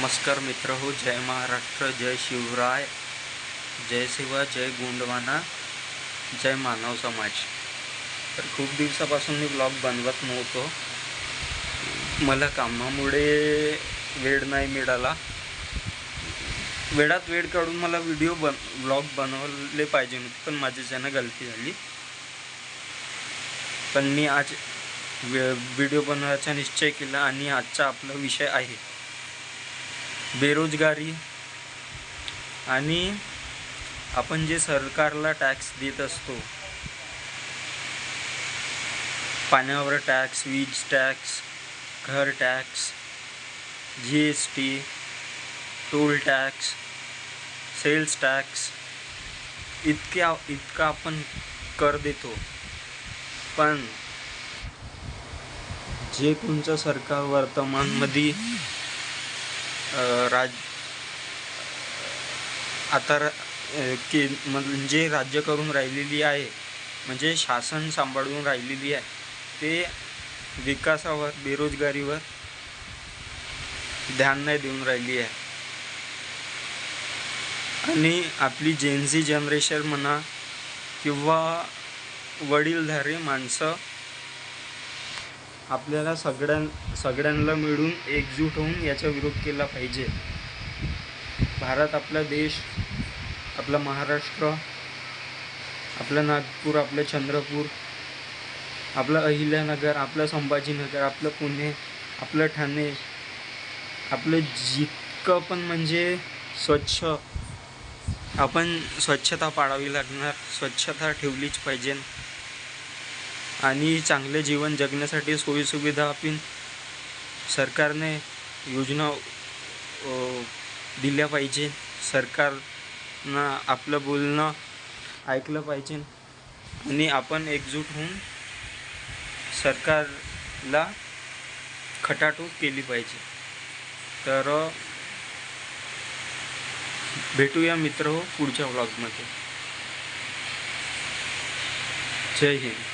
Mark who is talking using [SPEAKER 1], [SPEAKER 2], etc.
[SPEAKER 1] नमस्कार मित्र हो, जय महाराष्ट्र, जय शिवराय, जय शिवा, जय गोंडवाना, जय मानव समाज। तर खूप दिवसापासून मी ब्लॉग बनवत नव्हतो, मला कामामुळे वेळ नाही मिळाला। वेळात वेळ काढून मला ब्लॉग बनवले पाहिजे होते, पण माझ्याच्यानं गलती झाली। पण मी आज व्हिडिओ बनवायचा निश्चय केला आणि आजचा आपला विषय आहे बेरोजगारी आणि आपण जे सरकारला टॅक्स देत असतो, पाण्यावर टॅक्स, वीज टॅक्स, घर tax, GST, toll tax, sales tax, इतका आपण कर देतो। पण जे कोणचं सरकार वर्तमानमध्ये म्हणजे राज्य करून राहिलेली आहे, म्हणजे शासन सांभाळून राहिलेली आहे, ते विकासावर, बेरोजगारीवर ध्यान नाही देऊन राहिली आहे। आणि आपली जेनझी जनरेशन म्हणा किंवा वडीलधारी माणसं आपल्याला सगळ्यांना मिळून एकजूट होऊन याचा विरोध केला पाहिजे। भारत आपला देश, आपला महाराष्ट्र, आपलं नागपूर, आपलं चंद्रपूर, आपलं अहिल्यानगर, आपलं संभाजीनगर, आपलं पुणे, आपलं ठाणे, आपलं जितकं पण म्हणजे आपण स्वच्छता पाळावी लागणार, स्वच्छता ठेवलीच पाहिजे। आणि चांगले जीवन जगण्यासाठी सोयीसुविधा आपण सरकारने योजना दिल्या पाहिजे। सरकारनं आपलं बोलणं ऐकलं पाहिजे आणि आपण एकजूट होऊन सरकारला खटाटोप केली पाहिजे। तर भेटूया मित्र हो पुढच्या व्लॉगमध्ये। जय हिंद।